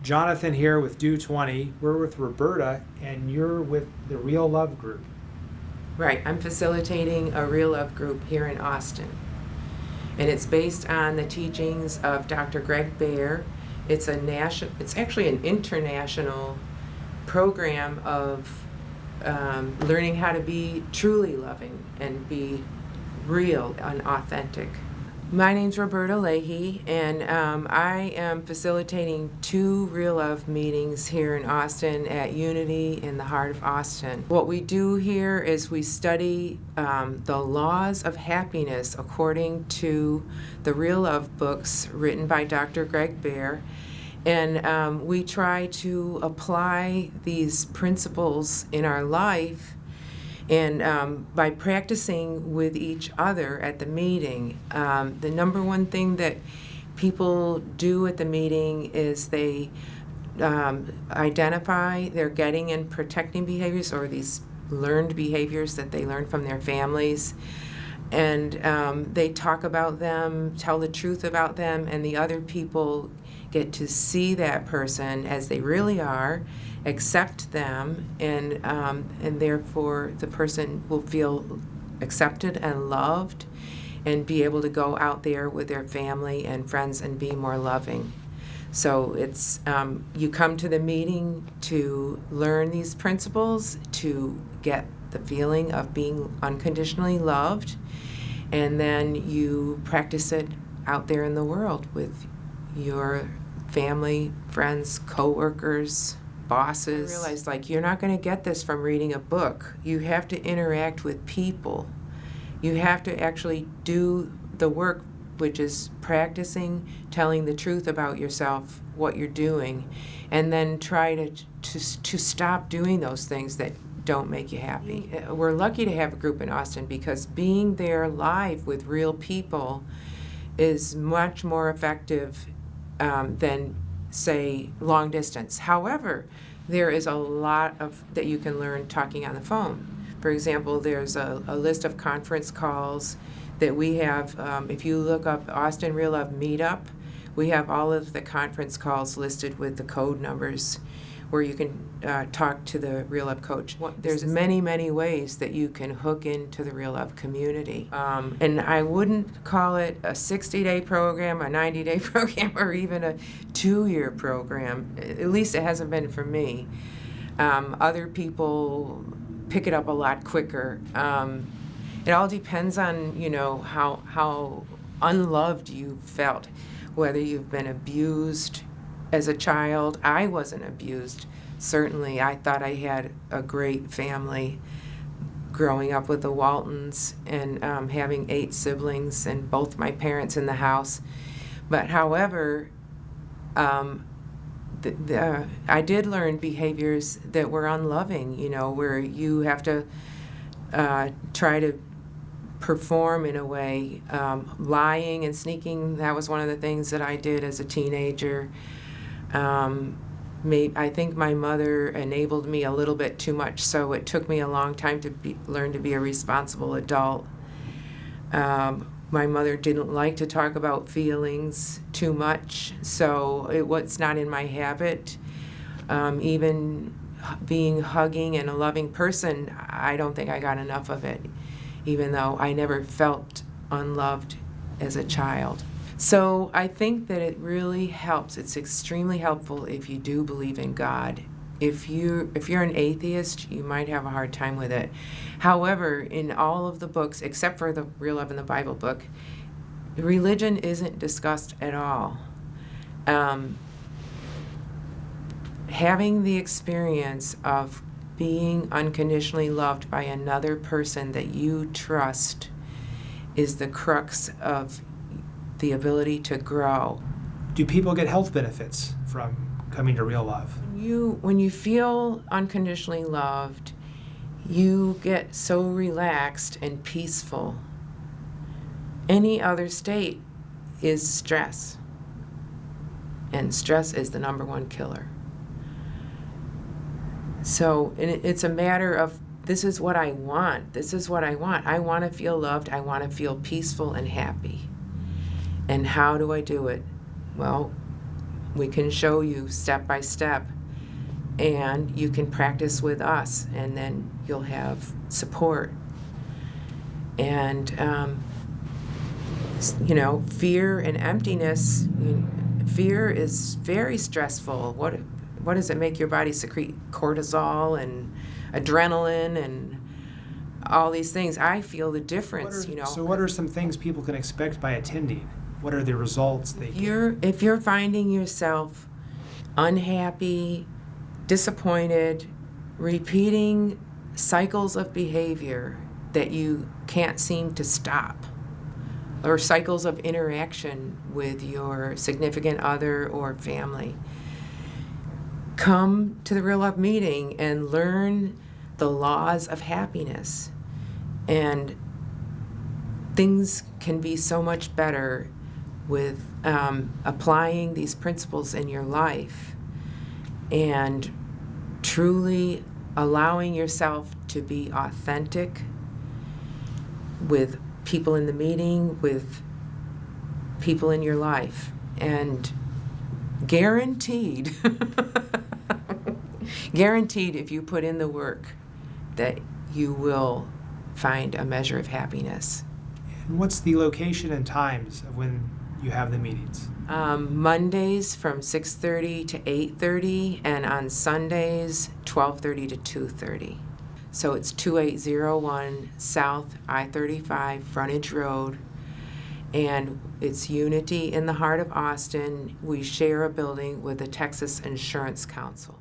Jonathan here with Do 20. We're with Roberta, and you're with the Real Love Group. Right, I'm facilitating a Real Love group here in Austin. And it's based on the teachings of Dr. Greg Bear. It's actually an international program of learning how to be truly loving and be real and authentic. My name's Roberta Leahy, and I am facilitating 2 Real Love meetings here in Austin at Unity in the heart of Austin. What we do here is we study the laws of happiness according to the Real Love books written by Dr. Greg Bear, and we try to apply these principles in our life. And by practicing with each other at the meeting, the number one thing that people do at the meeting is they identify their getting and protecting behaviors, or these learned behaviors that they learn from their families. And they talk about them, tell the truth about them, and the other people get to see that person as they really are, accept them, and therefore the person will feel accepted and loved and be able to go out there with their family and friends and be more loving. So it's you come to the meeting to learn these principles, to get the feeling of being unconditionally loved, and then you practice it out there in the world with your family, friends, co-workers, bosses. I realized, you're not going to get this from reading a book. You have to interact with people. You have to actually do the work, which is practicing telling the truth about yourself, what you're doing, and then try to stop doing those things that don't make you happy. We're lucky to have a group in Austin because being there live with real people is much more effective than, say, long distance. However, there is a lot that you can learn talking on the phone. For example, there's a list of conference calls that we have. If you look up Austin Real Love Meetup, we have all of the conference calls listed with the code numbers where you can talk to the Real Love coach. There's many, many ways that you can hook into the Real Love community. And I wouldn't call it a 60-day program, a 90-day program, or even a 2-year program. At least it hasn't been for me. Other people pick it up a lot quicker. It all depends on, how unloved you felt, whether you've been abused as a child. I wasn't abused. Certainly, I thought I had a great family growing up with the Waltons and having 8 siblings and both my parents in the house. But however, I did learn behaviors that were unloving, where you have to try to perform in a way. Lying and sneaking, that was one of the things that I did as a teenager. I think my mother enabled me a little bit too much, so it took me a long time to learn to be a responsible adult. My mother didn't like to talk about feelings too much, so it's not in my habit. Even being hugging and a loving person, I don't think I got enough of it, even though I never felt unloved as a child. So I think that it really helps. It's extremely helpful if you do believe in God. If you're an atheist, you might have a hard time with it. However, in all of the books, except for the Real Love in the Bible book, religion isn't discussed at all. Having the experience of being unconditionally loved by another person that you trust is the crux of the ability to grow. Do people get health benefits from coming to Real Love? When you feel unconditionally loved, you get so relaxed and peaceful. Any other state is stress, and stress is the number one killer. So it's a matter of, this is what I want. This is what I want. I want to feel loved. I want to feel peaceful and happy. And how do I do it? Well, We can show you step by step, and you can practice with us, and then you'll have support. And fear and emptiness. Fear is very stressful. What does it make your body secrete? Cortisol and adrenaline and all these things. I feel the difference. So what are some things people can expect by attending? What are the results they get? If you're finding yourself unhappy, disappointed, repeating cycles of behavior that you can't seem to stop, or cycles of interaction with your significant other or family, come to the Real Love meeting and learn the laws of happiness. And things can be so much better with applying these principles in your life and truly allowing yourself to be authentic with people in the meeting, with people in your life. And guaranteed, guaranteed if you put in the work, that you will find a measure of happiness. And what's the location and times of when you have the meetings? Mondays from 6:30 to 8:30, and on Sundays 12:30 to 2:30. So it's 2801 South I-35 Frontage Road, and it's Unity in the heart of Austin. We share a building with the Texas Insurance Council.